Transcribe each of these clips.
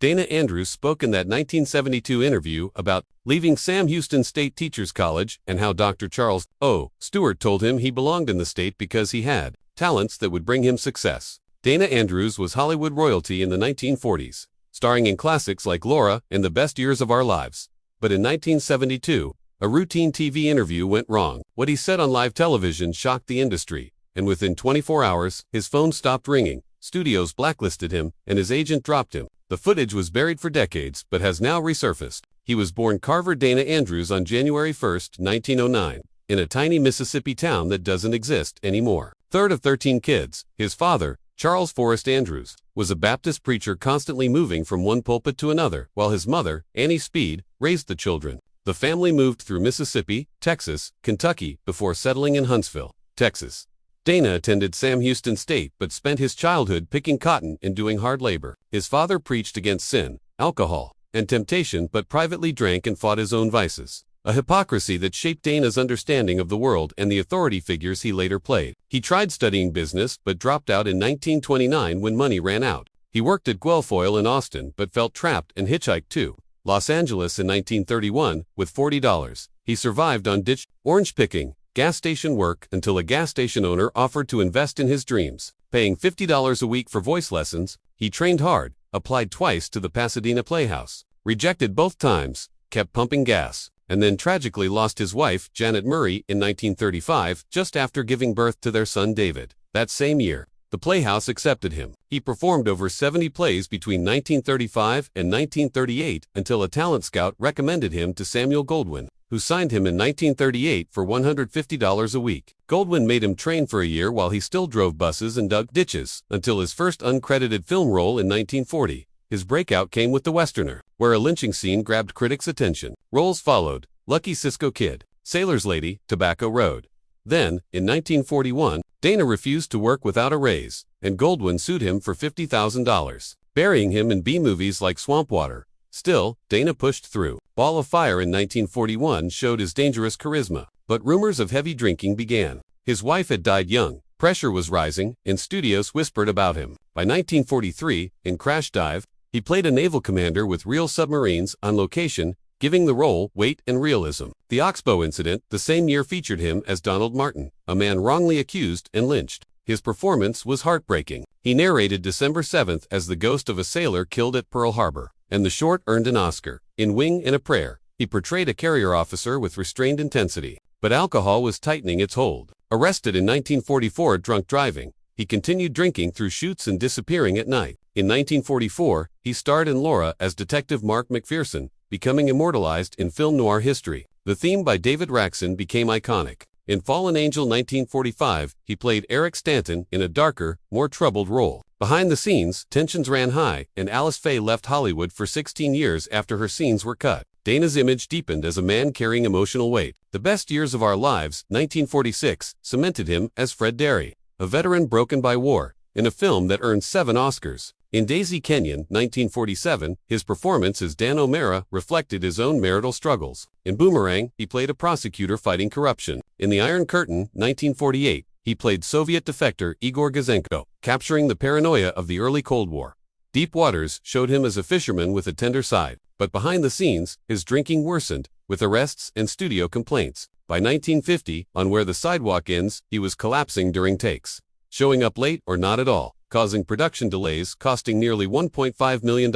Dana Andrews spoke in that 1972 interview about leaving Sam Houston State Teachers College and how Dr. Charles O. Stewart told him he belonged in the state because he had talents that would bring him success. Dana Andrews was Hollywood royalty in the 1940s, starring in classics like Laura and The Best Years of Our Lives. But in 1972, a routine TV interview went wrong. What he said on live television shocked the industry, and within 24 hours, his phone stopped ringing, studios blacklisted him, and his agent dropped him. The footage was buried for decades, but has now resurfaced. He was born Carver Dana Andrews on January 1, 1909, in a tiny Mississippi town that doesn't exist anymore. Third of 13 kids, his father, Charles Forrest Andrews, was a Baptist preacher constantly moving from one pulpit to another, while his mother, Annie Speed, raised the children. The family moved through Mississippi, Texas, Kentucky, before settling in Huntsville, Texas. Dana attended Sam Houston State but spent his childhood picking cotton and doing hard labor. His father preached against sin, alcohol, and temptation but privately drank and fought his own vices, a hypocrisy that shaped Dana's understanding of the world and the authority figures he later played. He tried studying business but dropped out in 1929 when money ran out. He worked at Guilfoyle in Austin but felt trapped and hitchhiked to Los Angeles in 1931 with $40. He survived on ditch, orange picking, gas station work until a gas station owner offered to invest in his dreams. Paying $50 a week for voice lessons, he trained hard, applied twice to the Pasadena Playhouse, rejected both times, kept pumping gas, and then tragically lost his wife, Janet Murray, in 1935, just after giving birth to their son David. That same year, the Playhouse accepted him. He performed over 70 plays between 1935 and 1938 until a talent scout recommended him to Samuel Goldwyn, who signed him in 1938 for $150 a week. Goldwyn made him train for a year while he still drove buses and dug ditches, until his first uncredited film role in 1940. His breakout came with The Westerner, where a lynching scene grabbed critics' attention. Roles followed: Lucky Cisco Kid, Sailor's Lady, Tobacco Road. Then, in 1941, Dana refused to work without a raise, and Goldwyn sued him for $50,000, burying him in B-movies like Swamp Water. Still, Dana pushed through. Ball of Fire in 1941 showed his dangerous charisma, but rumors of heavy drinking began. His wife had died young, pressure was rising, and studios whispered about him. By 1943, in Crash Dive, he played a naval commander with real submarines on location, giving the role weight and realism. The Oxbow incident the same year featured him as Donald Martin, a man wrongly accused and lynched. His performance was heartbreaking. He narrated December 7th as the ghost of a sailor killed at Pearl Harbor, and the short earned an Oscar. In Wing and a Prayer, he portrayed a carrier officer with restrained intensity, but alcohol was tightening its hold. Arrested in 1944 drunk driving, he continued drinking through shoots and disappearing at night. In 1944, he starred in Laura as Detective Mark McPherson, becoming immortalized in film noir history. The theme by David Raksin became iconic. In Fallen Angel 1945, he played Eric Stanton in a darker, more troubled role. Behind the scenes, tensions ran high, and Alice Faye left Hollywood for 16 years after her scenes were cut. Dana's image deepened as a man carrying emotional weight. The Best Years of Our Lives, 1946, cemented him as Fred Derry, a veteran broken by war, in a film that earned 7 Oscars. In Daisy Kenyon, 1947, his performance as Dan O'Mara reflected his own marital struggles. In Boomerang, he played a prosecutor fighting corruption. In The Iron Curtain, 1948, he played Soviet defector Igor Gazenko, capturing the paranoia of the early Cold War. Deep Waters showed him as a fisherman with a tender side, but behind the scenes, his drinking worsened, with arrests and studio complaints. By 1950, on Where the Sidewalk Ends, he was collapsing during takes, showing up late or not at all, causing production delays costing nearly $1.5 million.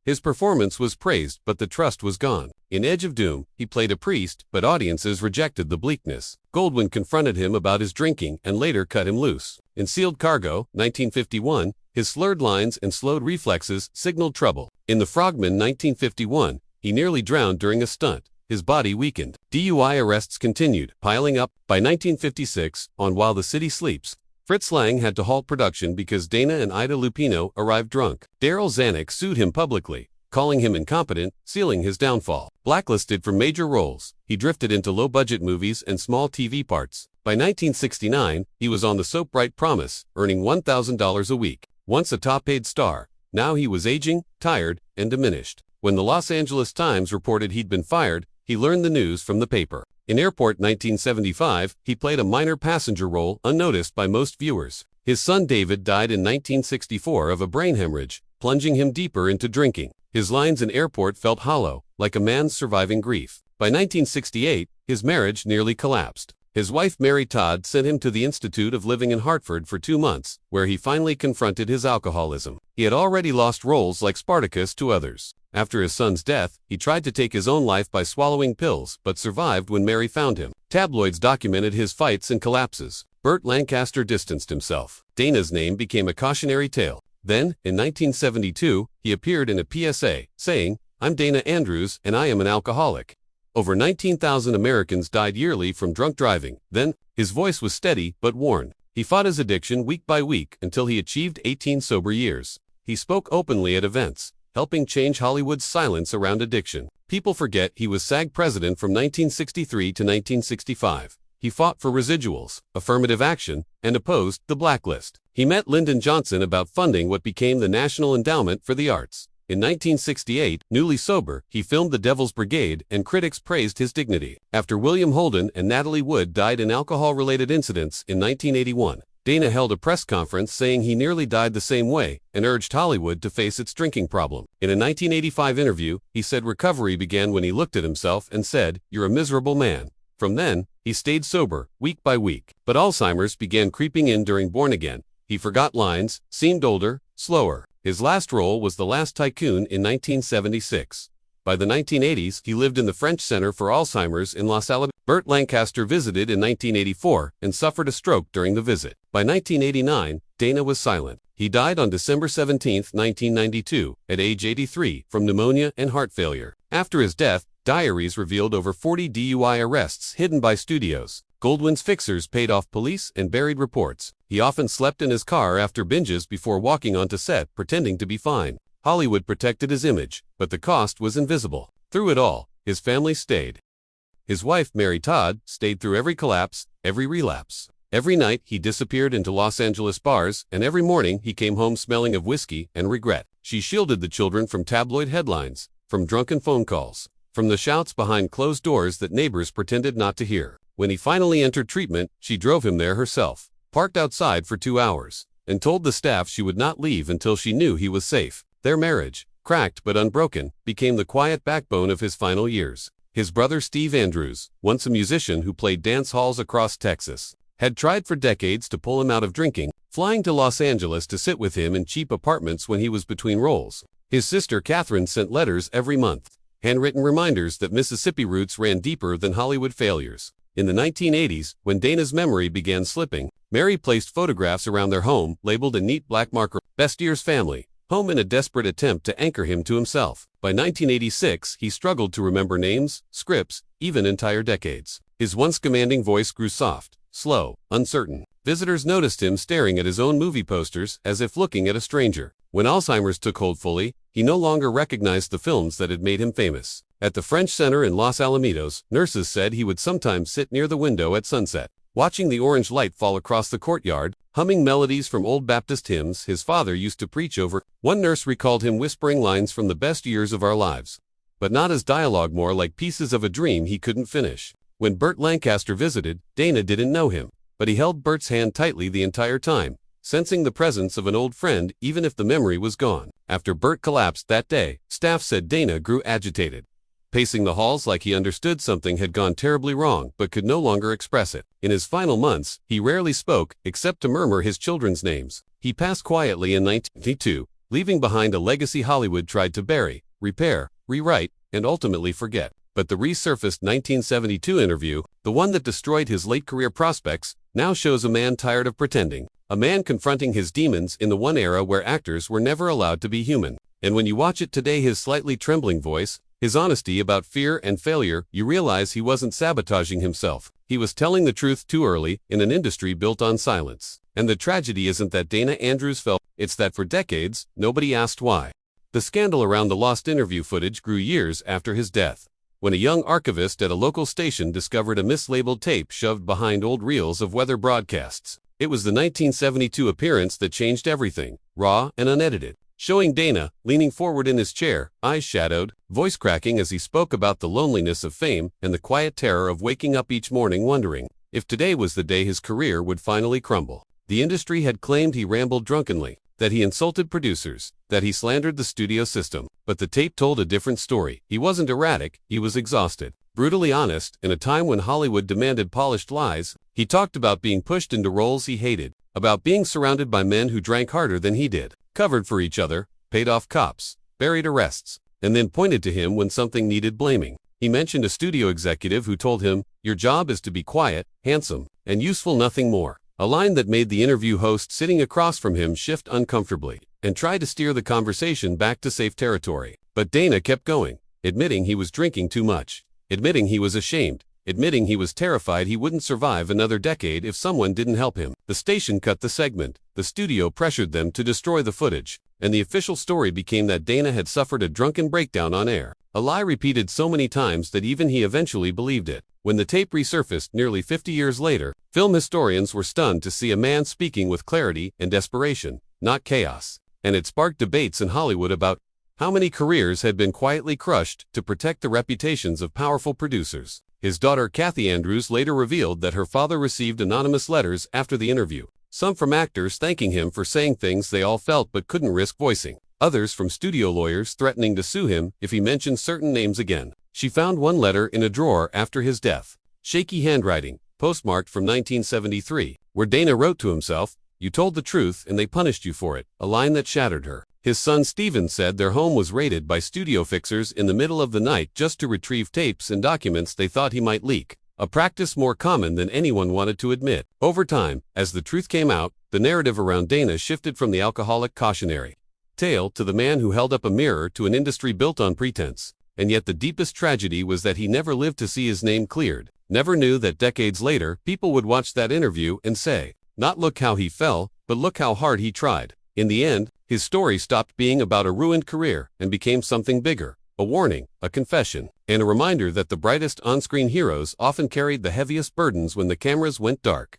His performance was praised, but the trust was gone. In Edge of Doom, he played a priest, but audiences rejected the bleakness. Goldwyn confronted him about his drinking and later cut him loose. In Sealed Cargo, 1951, his slurred lines and slowed reflexes signaled trouble. In The Frogman, 1951, he nearly drowned during a stunt. His body weakened. DUI arrests continued, piling up. By 1956, on While the City Sleeps, Fritz Lang had to halt production because Dana and Ida Lupino arrived drunk. Daryl Zanuck sued him publicly, calling him incompetent, sealing his downfall. Blacklisted from major roles, he drifted into low-budget movies and small TV parts. By 1969, he was on the soap Bright Promise, earning $1,000 a week. Once a top-paid star, now he was aging, tired, and diminished. When the Los Angeles Times reported he'd been fired, he learned the news from the paper. In Airport 1975, he played a minor passenger role unnoticed by most viewers. His son David died in 1964 of a brain hemorrhage, plunging him deeper into drinking. His lines in Airport felt hollow, like a man's surviving grief. By 1968, his marriage nearly collapsed. His wife Mary Todd sent him to the Institute of Living in Hartford for 2 months, where he finally confronted his alcoholism. He had already lost roles like Spartacus to others. After his son's death, he tried to take his own life by swallowing pills, but survived when Mary found him. Tabloids documented his fights and collapses. Burt Lancaster distanced himself. Dana's name became a cautionary tale. Then, in 1972, he appeared in a PSA, saying, "I'm Dana Andrews, and I am an alcoholic." Over 19,000 Americans died yearly from drunk driving. Then, his voice was steady but worn. He fought his addiction week by week until he achieved 18 sober years. He spoke openly at events, helping change Hollywood's silence around addiction. People forget he was SAG president from 1963 to 1965. He fought for residuals, affirmative action, and opposed the blacklist. He met Lyndon Johnson about funding what became the National Endowment for the Arts. In 1968, newly sober, he filmed The Devil's Brigade, and critics praised his dignity. After William Holden and Natalie Wood died in alcohol-related incidents in 1981, Dana held a press conference saying he nearly died the same way and urged Hollywood to face its drinking problem. In a 1985 interview, he said recovery began when he looked at himself and said, "You're a miserable man." From then, he stayed sober, week by week. But Alzheimer's began creeping in during Born Again. He forgot lines, seemed older, slower. His last role was The Last Tycoon in 1976. By the 1980s, he lived in the French Center for Alzheimer's in Los Alamos. Burt Lancaster visited in 1984 and suffered a stroke during the visit. By 1989, Dana was silent. He died on December 17, 1992, at age 83, from pneumonia and heart failure. After his death, diaries revealed over 40 DUI arrests hidden by studios. Goldwyn's fixers paid off police and buried reports. He often slept in his car after binges before walking onto set, pretending to be fine. Hollywood protected his image, but the cost was invisible. Through it all, his family stayed. His wife, Mary Todd, stayed through every collapse, every relapse. Every night, he disappeared into Los Angeles bars, and every morning, he came home smelling of whiskey and regret. She shielded the children from tabloid headlines, from drunken phone calls, from the shouts behind closed doors that neighbors pretended not to hear. When he finally entered treatment, she drove him there herself, parked outside for 2 hours, and told the staff she would not leave until she knew he was safe. Their marriage, cracked but unbroken, became the quiet backbone of his final years. His brother Steve Andrews, once a musician who played dance halls across Texas, had tried for decades to pull him out of drinking, flying to Los Angeles to sit with him in cheap apartments when he was between roles. His sister Catherine sent letters every month, handwritten reminders that Mississippi roots ran deeper than Hollywood failures. In the 1980s, when Dana's memory began slipping, Mary placed photographs around their home, labeled a neat black marker, Bestier's family, home, in a desperate attempt to anchor him to himself. By 1986, he struggled to remember names, scripts, even entire decades. His once commanding voice grew soft, slow, uncertain. Visitors noticed him staring at his own movie posters as if looking at a stranger. When Alzheimer's took hold fully, he no longer recognized the films that had made him famous. At the French Center in Los Alamitos, nurses said he would sometimes sit near the window at sunset, watching the orange light fall across the courtyard, humming melodies from old Baptist hymns his father used to preach over. One nurse recalled him whispering lines from the best years of our lives, but not as dialogue, more like pieces of a dream he couldn't finish. When Burt Lancaster visited, Dana didn't know him, but he held Burt's hand tightly the entire time, sensing the presence of an old friend even if the memory was gone. After Burt collapsed that day, staff said Dana grew agitated, pacing the halls like he understood something had gone terribly wrong but could no longer express it. In his final months, he rarely spoke, except to murmur his children's names. He passed quietly in 1992, leaving behind a legacy Hollywood tried to bury, repair, rewrite, and ultimately forget. But the resurfaced 1972 interview, the one that destroyed his late career prospects, now shows a man tired of pretending, a man confronting his demons in the one era where actors were never allowed to be human. And when you watch it today, his slightly trembling voice, his honesty about fear and failure, you realize he wasn't sabotaging himself. He was telling the truth too early in an industry built on silence. And the tragedy isn't that Dana Andrews fell, it's that for decades, nobody asked why. The scandal around the lost interview footage grew years after his death, when a young archivist at a local station discovered a mislabeled tape shoved behind old reels of weather broadcasts. It was the 1972 appearance that changed everything, raw and unedited, showing Dana, leaning forward in his chair, eyes shadowed, voice cracking as he spoke about the loneliness of fame and the quiet terror of waking up each morning wondering if today was the day his career would finally crumble. The industry had claimed he rambled drunkenly, that he insulted producers, that he slandered the studio system. But the tape told a different story. He wasn't erratic, he was exhausted. Brutally honest, in a time when Hollywood demanded polished lies, he talked about being pushed into roles he hated, about being surrounded by men who drank harder than he did, covered for each other, paid off cops, buried arrests, and then pointed to him when something needed blaming. He mentioned a studio executive who told him, "Your job is to be quiet, handsome, and useful, nothing more." A line that made the interview host sitting across from him shift uncomfortably and try to steer the conversation back to safe territory. But Dana kept going, admitting he was drinking too much, admitting he was ashamed, admitting he was terrified he wouldn't survive another decade if someone didn't help him. The station cut the segment, the studio pressured them to destroy the footage, and the official story became that Dana had suffered a drunken breakdown on air. A lie repeated so many times that even he eventually believed it. When the tape resurfaced nearly 50 years later, film historians were stunned to see a man speaking with clarity and desperation, not chaos. And it sparked debates in Hollywood about how many careers had been quietly crushed to protect the reputations of powerful producers. His daughter Kathy Andrews later revealed that her father received anonymous letters after the interview, some from actors thanking him for saying things they all felt but couldn't risk voicing, others from studio lawyers threatening to sue him if he mentioned certain names again. She found one letter in a drawer after his death, shaky handwriting, postmarked from 1973, where Dana wrote to himself, "You told the truth and they punished you for it," a line that shattered her. His son Steven said their home was raided by studio fixers in the middle of the night just to retrieve tapes and documents they thought he might leak, a practice more common than anyone wanted to admit. Over time, as the truth came out, the narrative around Dana shifted from the alcoholic cautionary tale to the man who held up a mirror to an industry built on pretense. And yet the deepest tragedy was that he never lived to see his name cleared, never knew that decades later people would watch that interview and say, not "look how he fell," but "look how hard he tried." In the end, his story stopped being about a ruined career and became something bigger, a warning, a confession, and a reminder that the brightest on-screen heroes often carried the heaviest burdens when the cameras went dark.